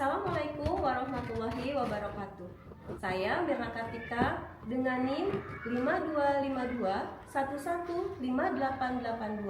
Assalamualaikum warahmatullahi wabarakatuh. Saya Mirna Kartika dengan NIM 5252115882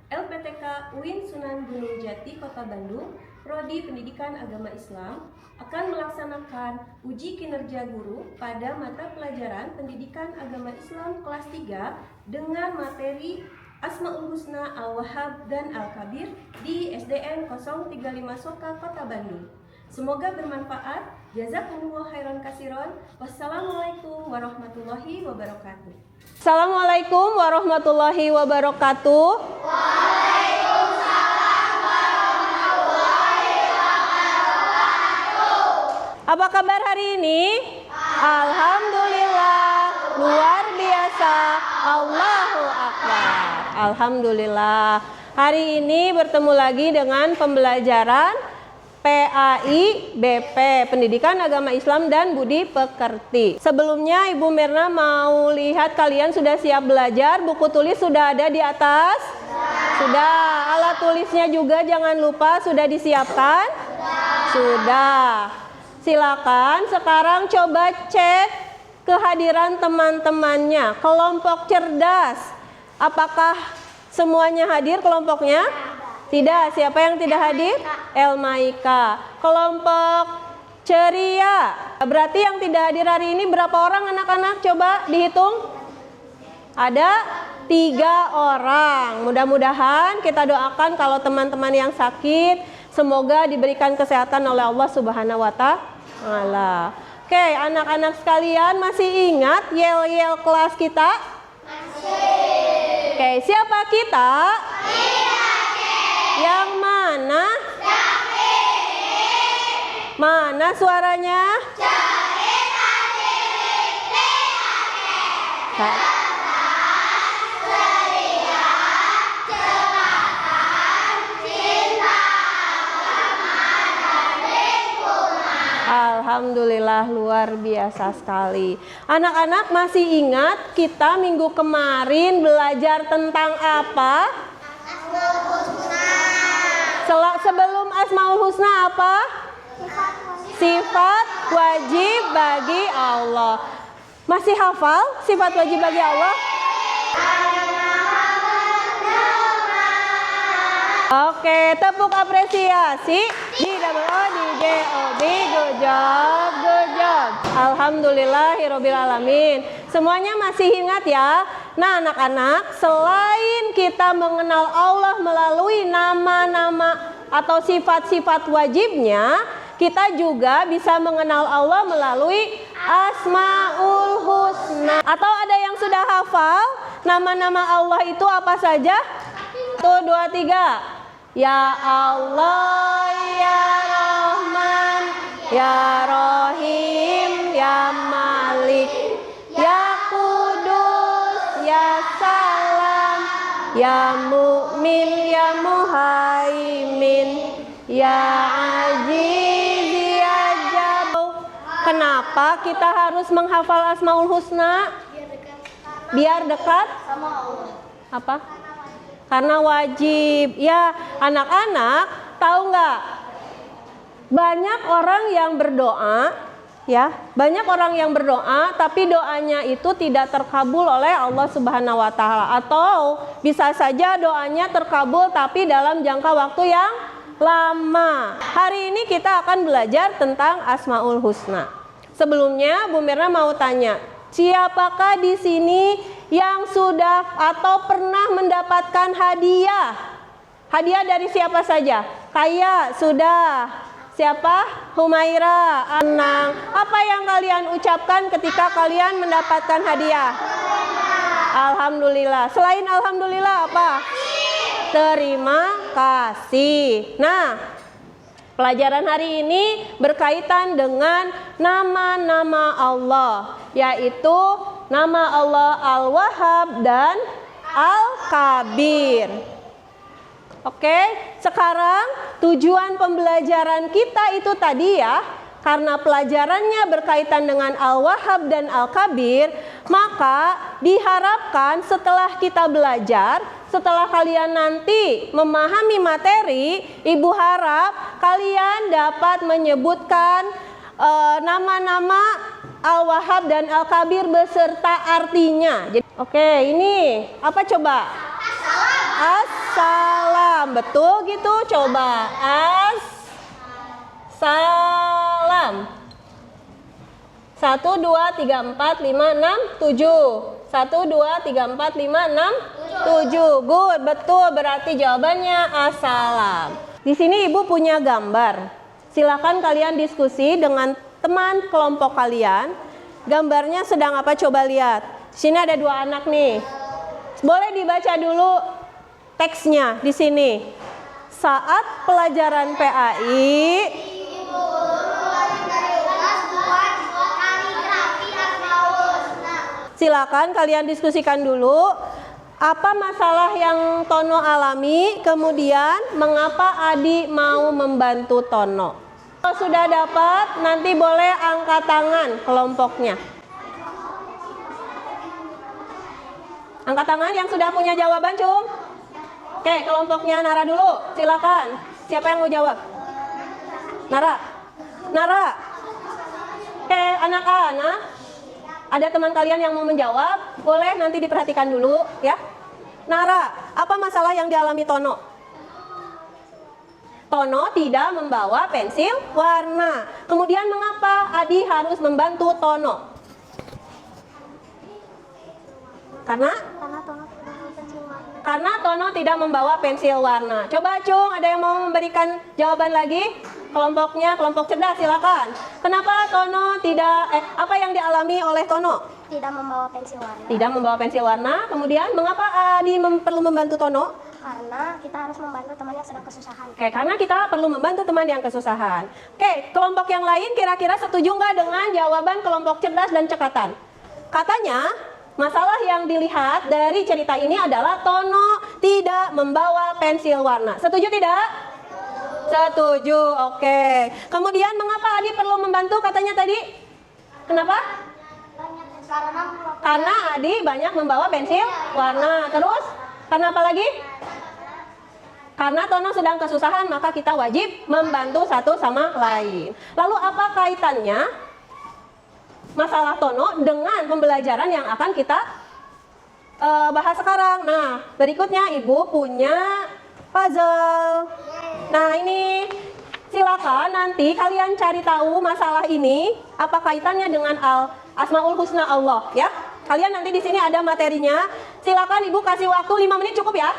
LPTK UIN Sunan Gunung Jati Kota Bandung, Prodi Pendidikan Agama Islam, akan melaksanakan uji kinerja guru pada mata pelajaran Pendidikan Agama Islam kelas 3 dengan materi Asmaul Husna, Al-Wahhab, dan Al-Kabir di SDN 035 Soka, Kota Bandung. Semoga bermanfaat. Jazakumullah khairan katsiran. Wassalamualaikum warahmatullahi wabarakatuh. Assalamualaikum warahmatullahi wabarakatuh. Waalaikumsalam warahmatullahi wabarakatuh. Apa kabar hari ini? Alhamdulillah, luar biasa. Allahu Akbar. Alhamdulillah. Hari ini bertemu lagi dengan pembelajaran PAI BP, Pendidikan Agama Islam dan Budi Pekerti. Sebelumnya Ibu Mirna mau lihat kalian sudah siap belajar, buku tulis sudah ada di atas? Sudah. Alat tulisnya juga jangan lupa sudah disiapkan? Sudah. Silakan sekarang coba cek kehadiran teman-temannya. Kelompok cerdas, apakah semuanya hadir kelompoknya? Tidak. Siapa yang tidak hadir? Elmaika. Kelompok ceria. Berarti yang tidak hadir hari ini berapa orang anak-anak? Coba dihitung. Ada 3 orang. Mudah-mudahan kita doakan kalau teman-teman yang sakit semoga diberikan kesehatan oleh Allah Subhanahu wa Ta'ala. Oke, anak-anak sekalian masih ingat yel-yel kelas kita? Masih. Oke, siapa kita? Yang mana? Mana suaranya? Alhamdulillah, luar biasa sekali. Anak-anak masih ingat kita minggu kemarin belajar tentang apa? Sebelum Asmaul Husna apa? Sifat wajib bagi Allah. Masih hafal sifat wajib bagi Allah? Oke, tepuk apresiasi. Good job. Alhamdulillahirobbilalamin. Semuanya masih ingat ya? Nah, anak-anak, selain kita mengenal Allah melalui nama-nama atau sifat-sifat wajibnya, kita juga bisa mengenal Allah melalui Asmaul Husna. Atau ada yang sudah hafal nama-nama Allah itu apa saja? 1, 2, 3. Ya Allah, ya Rahman, ya Rahim, ya Malik, ya Kudus, ya Salam, ya Mu'min, ya Muhaimin, ya Aziz, ya Jabbar. Kenapa kita harus menghafal Asmaul Husna? Biar dekat sama Allah. Apa? Karena wajib. Ya, anak-anak tahu nggak? Banyak orang yang berdoa, ya, banyak orang yang berdoa, tapi doanya itu tidak terkabul oleh Allah Subhanahu wa Ta'ala. Atau bisa saja doanya terkabul, tapi dalam jangka waktu yang lama. Hari ini kita akan belajar tentang Asmaul Husna. Sebelumnya, Bu Mirna mau tanya, siapakah di sini yang sudah atau pernah mendapatkan hadiah? Hadiah dari siapa saja? Kaya, sudah. Siapa? Humaira, Anang. Apa yang kalian ucapkan ketika kalian mendapatkan hadiah? Alhamdulillah. Selain alhamdulillah apa? Terima kasih. Nah, pelajaran hari ini berkaitan dengan nama-nama Allah, yaitu nama Allah Al-Wahhab dan Al-Kabir. Oke, sekarang tujuan pembelajaran kita itu tadi ya, karena pelajarannya berkaitan dengan Al-Wahhab dan Al-Kabir, maka diharapkan setelah kita belajar, setelah kalian nanti memahami materi, Ibu harap kalian dapat menyebutkan nama-nama Al-Wahhab dan Al-Kabir beserta artinya. Oke, ini apa coba? Assalam. Betul gitu, coba. Assalam. 1, 2, 3, 4, 5, 6, 7. 1, 2, 3, 4, 5, 6, 7. Good, betul. Berarti jawabannya assalam. Di sini Ibu punya gambar. Silakan kalian diskusi dengan teman kelompok kalian. Gambarnya sedang apa? Coba lihat. Di sini ada 2 anak nih. Boleh dibaca dulu teksnya di sini. Saat pelajaran PAI, silakan kalian diskusikan dulu apa masalah yang Tono alami, kemudian mengapa Adi mau membantu Tono. Kalau sudah dapat, nanti boleh angkat tangan kelompoknya. Angkat tangan yang sudah punya jawaban, Cung. Oke, kelompoknya Nara dulu, silakan. Siapa yang mau jawab? Nara. Nara. Oke, anak-anak. Ada teman kalian yang mau menjawab? Boleh nanti diperhatikan dulu ya. Nara, apa masalah yang dialami Tono? Tono tidak membawa pensil warna. Kemudian mengapa Adi harus membantu Tono? Karena Tono tidak membawa pensil warna. Coba Cung, ada yang mau memberikan jawaban lagi? Kelompoknya, kelompok cerdas, silakan. Kenapa Tono tidak, apa yang dialami oleh Tono? Tidak membawa pensil warna. Tidak membawa pensil warna. Kemudian mengapa Adi perlu membantu Tono? Karena kita harus membantu teman yang sedang kesusahan. Oke, karena kita perlu membantu teman yang kesusahan. Oke, kelompok yang lain kira-kira setuju nggak dengan jawaban kelompok cerdas dan cekatan? Katanya, masalah yang dilihat dari cerita ini adalah Tono tidak membawa pensil warna. Setuju tidak? Setuju, oke. Kemudian mengapa Adi perlu membantu katanya tadi? Kenapa? Karena Adi banyak membawa pensil warna. Terus? Karena apa lagi? Karena Tono sedang kesusahan, maka kita wajib membantu satu sama lain. Lalu apa kaitannya masalah Tono dengan pembelajaran yang akan kita bahas sekarang? Nah, berikutnya Ibu punya puzzle. Nah, ini silakan nanti kalian cari tahu masalah ini apa kaitannya dengan Asmaul Husna Allah ya. Kalian nanti di sini ada materinya. Silakan Ibu kasih waktu 5 menit cukup ya?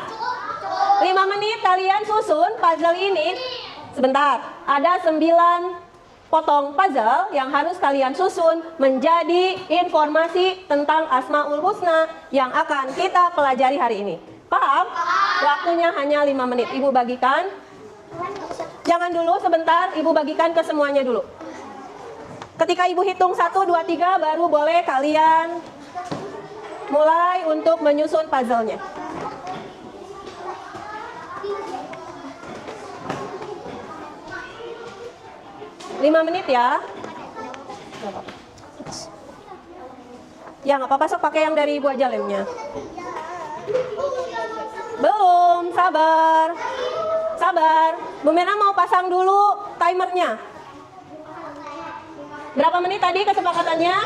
5 menit kalian susun puzzle ini. Sebentar, ada 9 potong puzzle yang harus kalian susun menjadi informasi tentang Asmaul Husna yang akan kita pelajari hari ini. Paham? Waktunya hanya 5 menit. Ibu bagikan. Jangan dulu sebentar, Ibu bagikan ke semuanya dulu. Ketika Ibu hitung 1, 2, 3 baru boleh kalian mulai untuk menyusun puzzle-nya. Lima menit ya. Ya nggak apa-apa, sok pakai yang dari Ibu aja lemnya. Belum, sabar. Sabar. Bu Mena mau pasang dulu timernya. Berapa menit tadi kesepakatannya?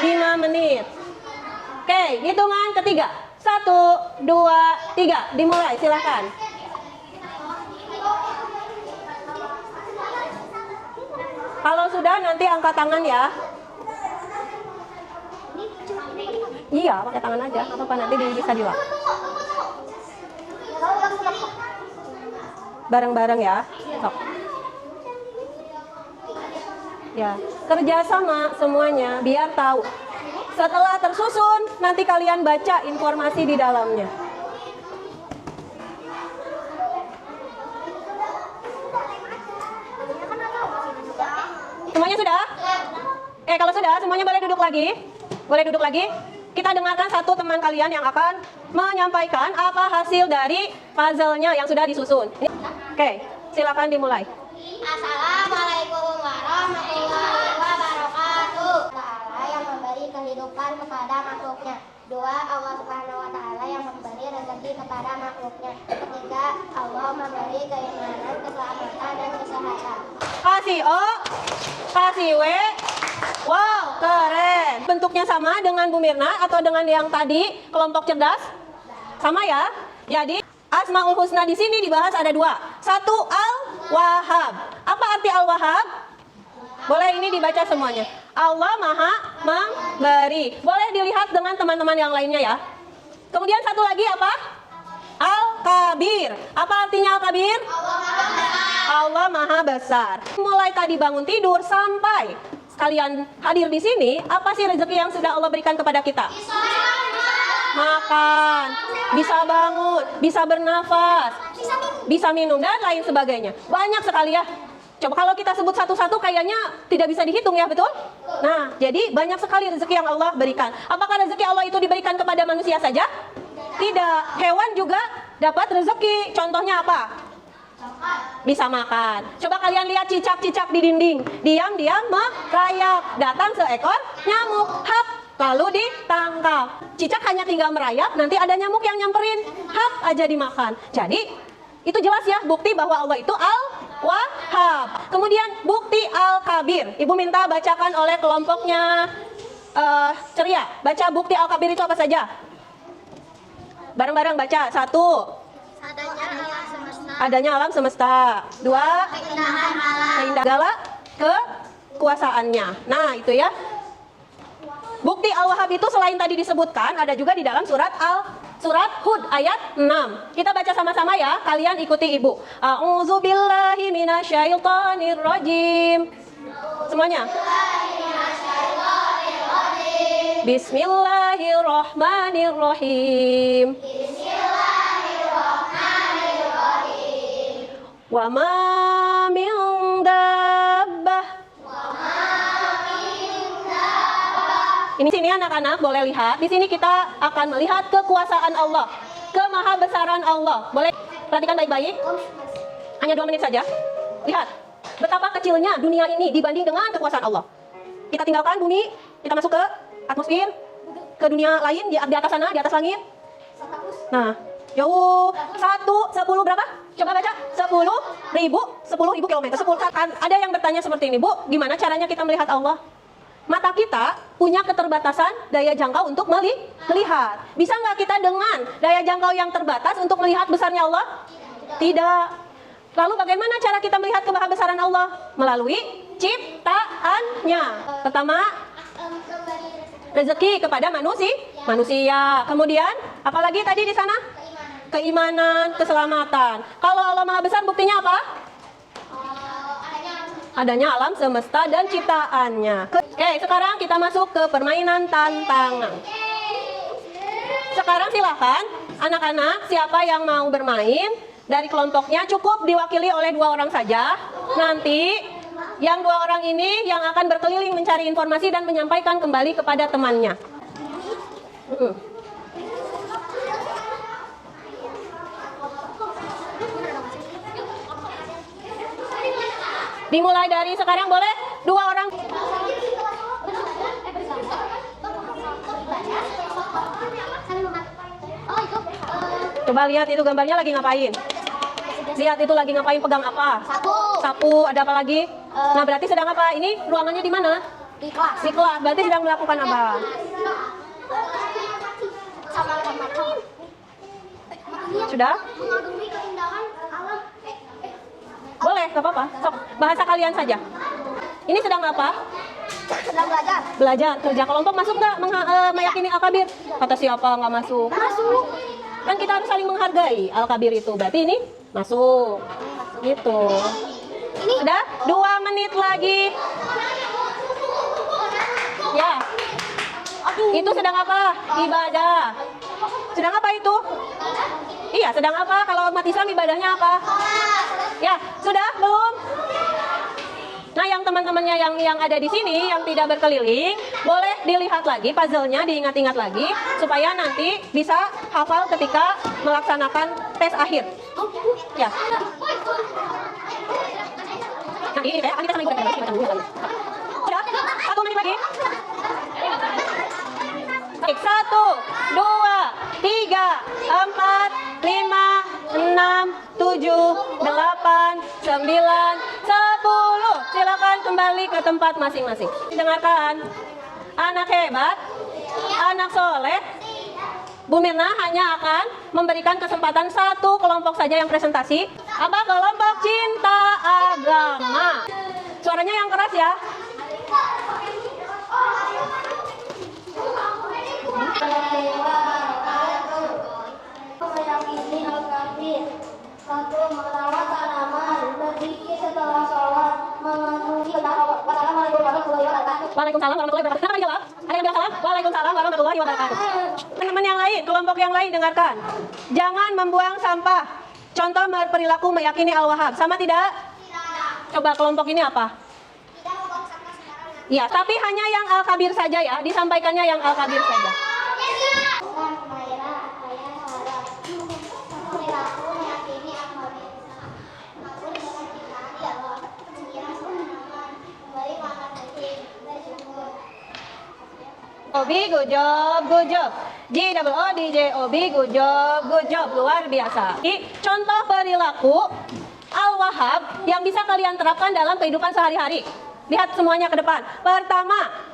5 menit. Oke, hitungan ketiga. 1, 2, 3. Dimulai, silakan. Kalau sudah nanti angkat tangan ya. Iya, pakai tangan aja. Apa-apa nanti bisa dilap. Bareng-bareng ya. Sok. Ya, kerjasama semuanya biar tahu. Setelah tersusun, nanti kalian baca informasi di dalamnya. Semuanya sudah? Kalau sudah, semuanya boleh duduk lagi. Boleh duduk lagi. Kita dengarkan satu teman kalian yang akan menyampaikan apa hasil dari puzzle-nya yang sudah disusun. Oke, silakan dimulai. Assalamualaikum warahmatullahi wabarakatuh. Ta'ala yang memberi kehidupan kepada makhluknya. 2. Allah Subhanahu wa Ta'ala yang memberi rezeki kepada makhluknya. 3. Allah memberi keimanan, keselamatan, dan kesehatan. kasih O, kasih W. Wow, keren. Bentuknya sama dengan Bu Mirna atau dengan yang tadi, kelompok cerdas? Sama ya? Jadi, Asmaul Husna di sini dibahas ada dua. Satu, Al-Wahhab. Apa arti Al-Wahhab? Boleh ini dibaca semuanya. Allah Maha Memberi. Boleh dilihat dengan teman-teman yang lainnya ya. Kemudian satu lagi apa? Al-Kabir. Apa artinya Al-Kabir? Allah Maha Besar. Mulai tadi bangun tidur sampai kalian hadir di sini, apa sih rezeki yang sudah Allah berikan kepada kita? Makan, bisa bangun, bisa bernafas, bisa minum dan lain sebagainya. Banyak sekali ya. Coba kalau kita sebut satu-satu kayaknya tidak bisa dihitung ya, betul? Nah, jadi banyak sekali rezeki yang Allah berikan. Apakah rezeki Allah itu diberikan kepada manusia saja? Tidak. Hewan juga dapat rezeki. Contohnya apa? Bisa makan. Coba kalian lihat cicak-cicak di dinding. Diam-diam merayap. Datang seekor nyamuk. Hap, lalu ditangkap. Cicak hanya tinggal merayap, nanti ada nyamuk yang nyamperin. Hap aja dimakan. Jadi, itu jelas ya bukti bahwa Allah itu Al-Wahhab. Kemudian bukti Al-Kabir. Ibu minta bacakan oleh kelompoknya ceria. Baca bukti Al-Kabir itu apa saja? Bareng-bareng baca. Satu. Adanya alam semesta. Dua, keindahan segala kekuasaannya. Nah, itu ya. Bukti Al-Wahhab itu selain tadi disebutkan, ada juga di dalam surat Hud ayat 6. Kita baca sama-sama ya. Kalian ikuti Ibu. A'udzubillahi minasyaitonirrajim. Semuanya. Bismillahirrahmanirrahim. Wa ma min dabbah. Ini sini anak-anak boleh lihat. Di sini kita akan melihat kekuasaan Allah, kemahabesaran Allah. Boleh perhatikan baik-baik. Hanya 2 menit saja. Lihat betapa kecilnya dunia ini dibanding dengan kekuasaan Allah. Kita tinggalkan bumi, kita masuk ke atmosfer, ke dunia lain di atas sana, di atas langit. Nah, jauh 10 berapa? Coba baca. 10.000 kilometer. 10. Ada yang bertanya seperti ini, Bu, gimana caranya kita melihat Allah? Mata kita punya keterbatasan daya jangkau untuk melihat. Bisa nggak kita dengan daya jangkau yang terbatas untuk melihat besarnya Allah? Tidak. Lalu bagaimana cara kita melihat kemahabesaran Allah? Melalui ciptaannya. Pertama, rezeki kepada manusia. Kemudian, apalagi tadi di sana? Keimanan, keselamatan. Kalau Allah Maha Besar buktinya apa? Adanya alam semesta dan ciptaannya. Oke, sekarang kita masuk ke permainan tantangan. Sekarang silakan anak-anak siapa yang mau bermain dari kelompoknya cukup diwakili oleh 2 orang saja. Nanti yang 2 orang ini yang akan berkeliling mencari informasi dan menyampaikan kembali kepada temannya. Dimulai dari sekarang boleh 2 orang. Coba lihat itu gambarnya lagi ngapain. Lihat itu lagi ngapain, pegang apa? Sapu. Ada apa lagi? Nah, berarti sedang apa? Ini ruangannya di mana? Di kelas. Di kelas. Berarti sedang melakukan apa? Sudah? Boleh, gak apa-apa. Sok, bahasa kalian saja. Ini sedang apa? Sedang belajar. Belajar. Kerja kelompok masuk nggak meyakini Al-Kabir? Kata siapa nggak masuk? Masuk. Kan kita harus saling menghargai Al-Kabir itu. Berarti ini masuk. Gitu. Sudah? 2 menit lagi. Ya. Itu sedang apa? Ibadah. Sedang apa itu? Iya, sedang apa? Kalau umat Islam ibadahnya apa? Ya, sudah belum? Nah, yang teman-temannya yang ada di sini yang tidak berkeliling, boleh dilihat lagi puzzle-nya, diingat-ingat lagi supaya nanti bisa hafal ketika melaksanakan tes akhir. Ya. Nah, ini kayak kita sama ibu lagi. Sudah? 1 menit lagi. Baik, 1, 2, 3, 4, 5, 6, 7, 8, 9, 10. Silakan. kembali ke tempat masing-masing. Dengarkan. Anak hebat, anak soleh. Bu Mirna hanya akan memberikan kesempatan satu kelompok saja yang presentasi. Apa? Kelompok cinta agama. Suaranya yang keras ya. Meyakini al-kafir. Satu, merawat tanaman, berzikir setelah sholat, memenuhi Assalamualaikum warahmatullahi wabarakatuh. Waalaikumsalam warahmatullahi wabarakatuh. Kenapa dijawab? Ada yang bilang salam? Waalaikumsalam warahmatullahi wabarakatuh. Teman-teman yang lain, kelompok yang lain dengarkan. Jangan membuang sampah. Contoh perilaku meyakini Al-Wahhab. Sama tidak? Tidak. Coba kelompok ini apa? Tidak membuang sampah sembarangan. Ya, tapi hanya yang Al-Kabir saja ya. Disampaikannya yang Al-Kabir saja. Obi, good job, good job. G-double-O-D-J-O-B, good job, luar biasa. Contoh perilaku Al-Wahhab yang bisa kalian terapkan dalam kehidupan sehari-hari. Lihat semuanya ke depan. Pertama,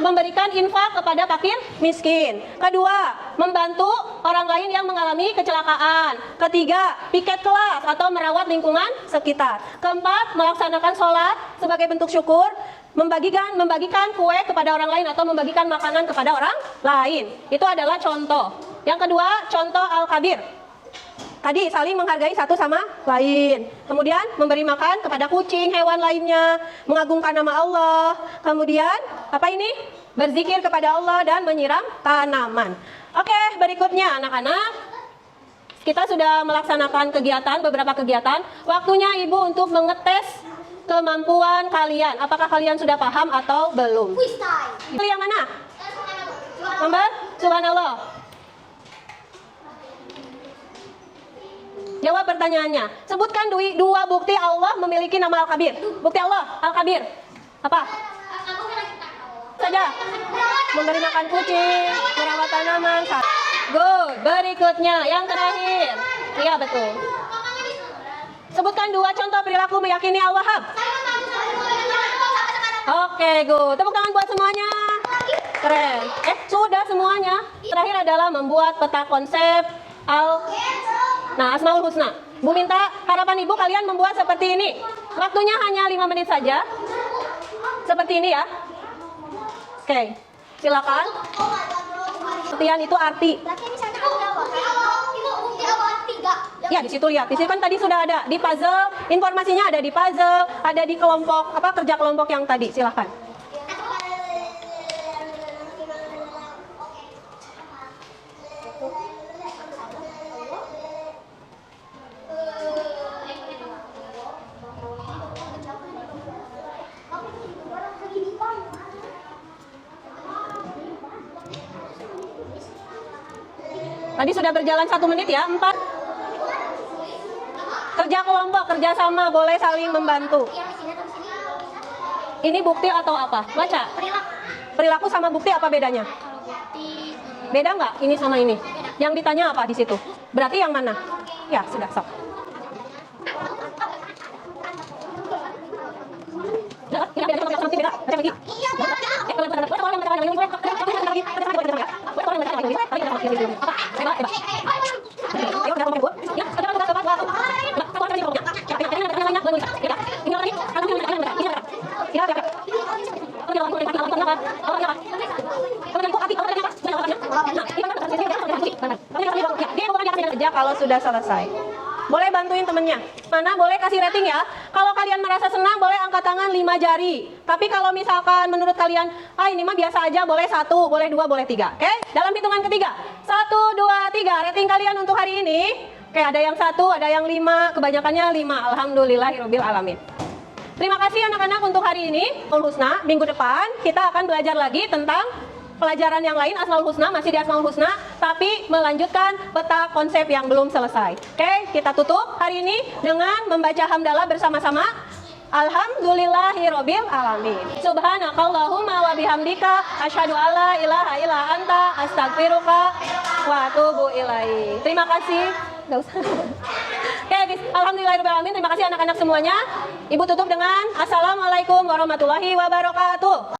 memberikan infak kepada fakir miskin. Kedua, membantu orang lain yang mengalami kecelakaan. Ketiga, piket kelas atau merawat lingkungan sekitar. Keempat, melaksanakan sholat sebagai bentuk syukur. Membagikan kue kepada orang lain atau membagikan makanan kepada orang lain. Itu adalah contoh. Yang kedua, contoh Al-Kabir. Tadi saling menghargai satu sama lain. Kemudian memberi makan kepada kucing, hewan lainnya, mengagungkan nama Allah. Kemudian apa ini? Berzikir kepada Allah dan menyiram tanaman. Oke, berikutnya anak-anak. Kita sudah melaksanakan beberapa kegiatan. Waktunya Ibu untuk mengetes kemampuan kalian. Apakah kalian sudah paham atau belum? Pilih yang mana? Nomor? Subhanallah. Jawab pertanyaannya. Sebutkan dua bukti Allah memiliki nama Al-Kabir. Bukti Allah, Al-Kabir. Apa? Saja. Memberi makan kucing, merawat tanaman. Good. Berikutnya, yang terakhir. Iya, betul. Sebutkan dua contoh perilaku meyakini Al-Wahhab. Oke, good. Tepuk tangan buat semuanya. Keren. Sudah semuanya. Terakhir adalah membuat peta konsep Asmaul Husna. Bu minta harapan Ibu kalian membuat seperti ini. Waktunya hanya 5 menit saja. Seperti ini ya. Oke, silakan. Latihan itu arti. Ya, di situ lihat. Di situ kan tadi sudah ada di puzzle. Informasinya ada di puzzle, ada di kelompok kerja kelompok yang tadi. Silakan. Tadi sudah berjalan 1 menit ya, 4. Kerja kelompok, kerjasama, boleh saling membantu. Ini bukti atau apa? Baca. Perilaku sama bukti apa bedanya? Beda nggak? Ini sama ini. Yang ditanya apa di situ? Berarti yang mana? Ya, sudah, sok. Kalau sudah selesai, boleh bantuin temennya. Mana boleh kasih rating ya. Kalau kalian merasa senang, boleh angkat tangan 5 jari. Tapi kalau misalkan menurut kalian, ini mah biasa aja, boleh 1, boleh 2, boleh 3. Oke? Dalam hitungan ketiga, 1, 2, 3. Rating kalian untuk hari ini. Oke, ada yang 1, ada yang 5, kebanyakannya 5. Alhamdulillahirabbil alamin. Terima kasih anak-anak untuk hari ini. Asmaul Husna, minggu depan kita akan belajar lagi tentang pelajaran yang lain. Asmaul Husna, masih di Asmaul Husna, tapi melanjutkan peta konsep yang belum selesai. Oke, kita tutup hari ini dengan membaca hamdalah bersama-sama. Alhamdulillahirabbil alamin. Subhanakallahumma wa bihamdika asyhadu alla ilaha illa anta astaghfiruka wa atubu ilaik. Terima kasih. Enggak usah. Oke, Alhamdulillahirrahmanirrahim. Terima kasih anak-anak semuanya. Ibu tutup dengan Assalamualaikum warahmatullahi wabarakatuh.